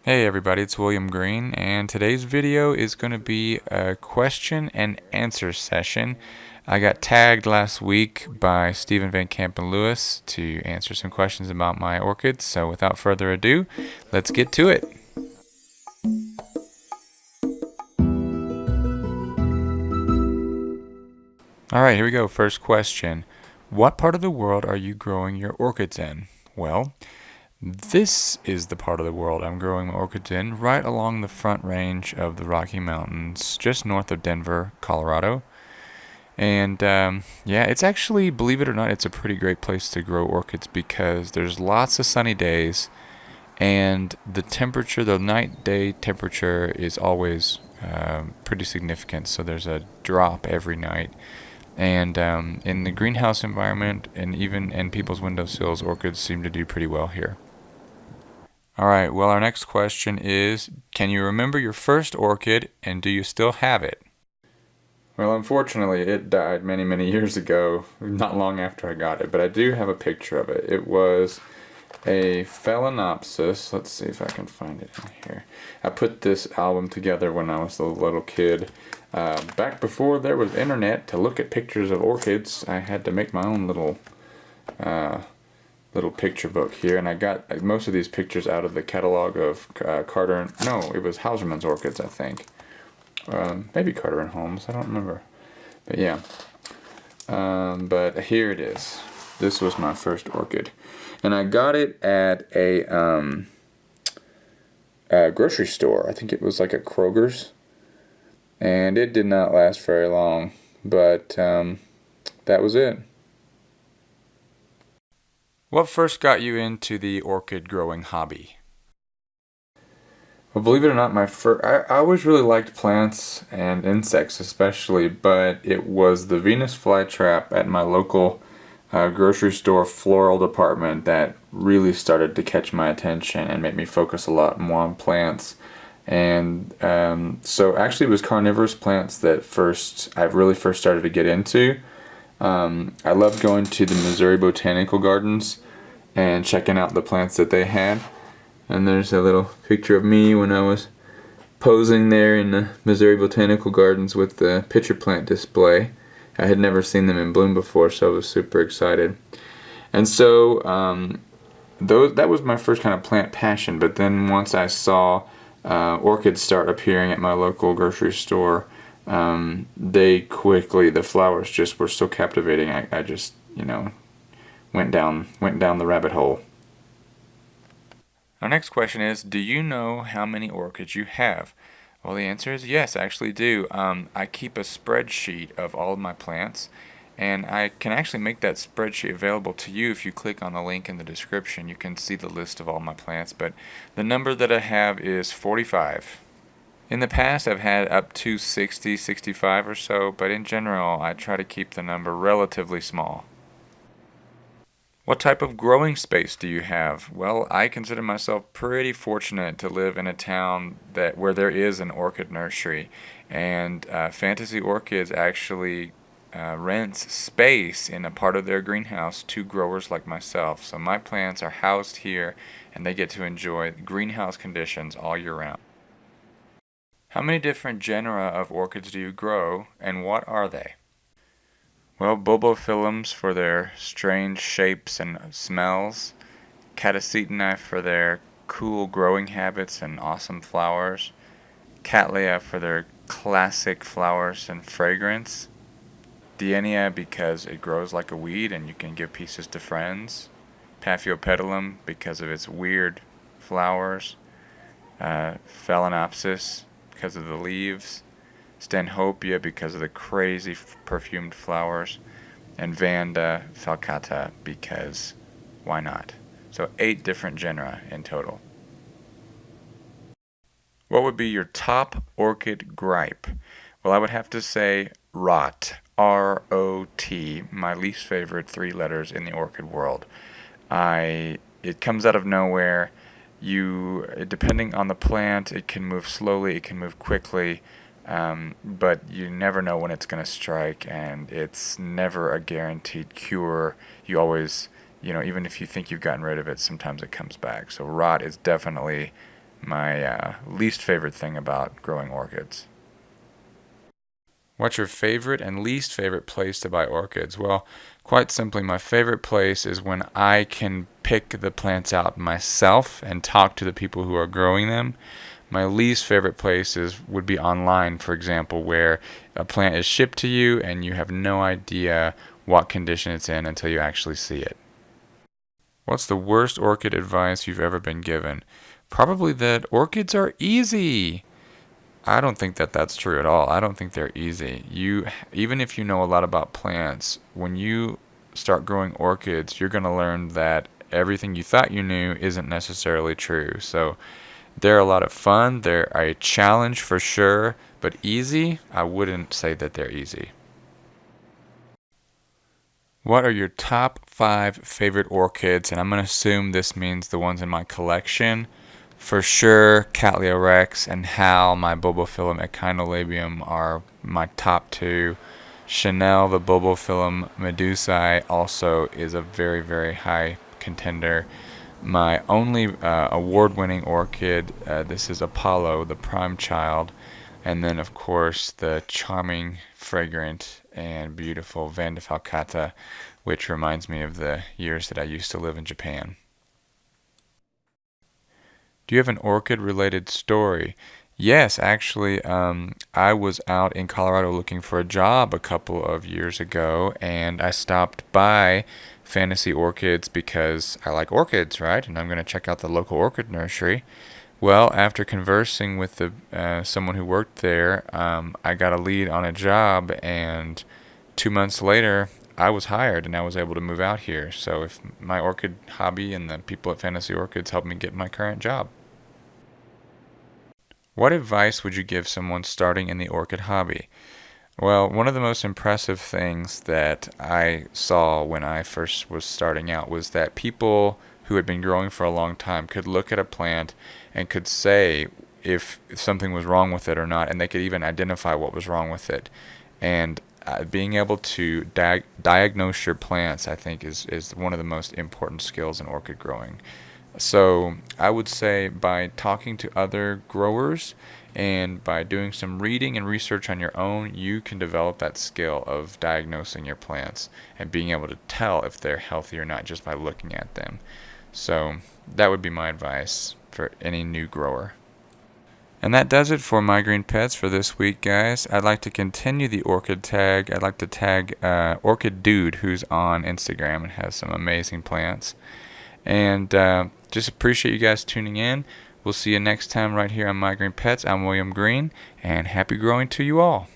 Hey everybody, it's William Green, and today's video is going to be a question and answer session. I got tagged last week by Stephen Van Camp and Lewis to answer some questions about my orchids, so without further ado, let's get to it. Alright, here we go. First question. What part of the world are you growing your orchids in? Well, this is the part of the world I'm growing my orchids in, right along the front range of the Rocky Mountains, just north of Denver, Colorado. And yeah, it's actually, believe it or not, it's a pretty great place to grow orchids because there's lots of sunny days, and the temperature, the night-day temperature is always pretty significant. So there's a drop every night. And in the greenhouse environment, and even in people's windowsills, orchids seem to do pretty well here. All right, well, our next question is, can you remember your first orchid, and do you still have it? Well, unfortunately, it died many, many years ago, not long after I got it, but I do have a picture of it. It was a Phalaenopsis. Let's see if I can find it in here. I put this album together when I was a little kid. Back before there was internet to look at pictures of orchids, I had to make my own little picture book here, and I got most of these pictures out of the catalog of it was Hausermann's orchids, I think. Maybe Carter and Holmes, I don't remember. But yeah. But here it is. This was my first orchid. And I got it at a grocery store. I think it was like a Kroger's. And it did not last very long. But that was it. What first got you into the orchid growing hobby? Well, believe it or not, I always really liked plants and insects especially, but it was the Venus flytrap at my local grocery store floral department that really started to catch my attention and make me focus a lot more on plants. And so actually it was carnivorous plants that I really first started to get into. I loved going to the Missouri Botanical Gardens and checking out the plants that they had. And there's a little picture of me when I was posing there in the Missouri Botanical Gardens with the pitcher plant display. I had never seen them in bloom before, so I was super excited. And so that was my first kind of plant passion. But then once I saw orchids start appearing at my local grocery store, the flowers just were so captivating. I just, went down the rabbit hole. Our next question is, do you know how many orchids you have? Well, the answer is yes, I actually do. I keep a spreadsheet of all of my plants, and I can actually make that spreadsheet available to you if you click on the link in the description. You can see the list of all my plants, but the number that I have is 45. In the past, I've had up to 60, 65 or so, but in general, I try to keep the number relatively small. What type of growing space do you have? Well, I consider myself pretty fortunate to live in a town where there is an orchid nursery, and Fantasy Orchids actually rents space in a part of their greenhouse to growers like myself. So my plants are housed here, and they get to enjoy greenhouse conditions all year round. How many different genera of orchids do you grow, and what are they? Well, Bulbophyllums for their strange shapes and smells, Catasetinae for their cool growing habits and awesome flowers, Cattleya for their classic flowers and fragrance, Dienia because it grows like a weed and you can give pieces to friends, Paphiopedilum because of its weird flowers, Phalaenopsis because of the leaves, Stanhopea because of the crazy perfumed flowers, and Vanda falcata because why not? So 8 different genera in total. What would be your top orchid gripe? Well, I would have to say rot. R-O-T, my least favorite 3 letters in the orchid world. It comes out of nowhere. Depending on the plant, it can move slowly, it can move quickly. But you never know when it's going to strike, and it's never a guaranteed cure. You always, even if you think you've gotten rid of it, sometimes it comes back. So rot is definitely my least favorite thing about growing orchids. What's your favorite and least favorite place to buy orchids? Well, quite simply, my favorite place is when I can pick the plants out myself and talk to the people who are growing them. My least favorite places would be online, for example, where a plant is shipped to you and you have no idea what condition it's in until you actually see it. What's the worst orchid advice you've ever been given? Probably that orchids are easy. I don't think that that's true at all. I don't think they're easy. Even if you know a lot about plants, when you start growing orchids, you're going to learn that everything you thought you knew isn't necessarily true. So they're a lot of fun. They're a challenge for sure, but easy, I wouldn't say that they're easy. What are your top 5 favorite orchids? And I'm going to assume this means the ones in my collection. For sure, Cattleya rex and Phal, my Bulbophyllum echinolabium, are my top 2. Chanel, the Bulbophyllum medusae, also is a very, very high contender. My only award-winning orchid, this is Apollo, the prime child. And then, of course, the charming, fragrant, and beautiful Vanda falcata, which reminds me of the years that I used to live in Japan. Do you have an orchid-related story? Yes, actually, I was out in Colorado looking for a job a couple of years ago, and I stopped by Fantasy Orchids because I like orchids, right? And I'm going to check out the local orchid nursery. Well, after conversing with someone who worked there, I got a lead on a job, and 2 months later, I was hired and I was able to move out here. So if my orchid hobby and the people at Fantasy Orchids helped me get my current job. What advice would you give someone starting in the orchid hobby? Well, one of the most impressive things that I saw when I first was starting out was that people who had been growing for a long time could look at a plant and could say if something was wrong with it or not, and they could even identify what was wrong with it. And being able to diagnose your plants, I think, is one of the most important skills in orchid growing. So I would say by talking to other growers and by doing some reading and research on your own, you can develop that skill of diagnosing your plants and being able to tell if they're healthy or not just by looking at them. So that would be my advice for any new grower. And that does it for My Green Pets for this week, guys. I'd like to continue the orchid tag. I'd like to tag Orchid Dude, who's on Instagram and has some amazing plants. And just appreciate you guys tuning in. We'll see you next time right here on My Green Pets. I'm William Green, and happy growing to you all.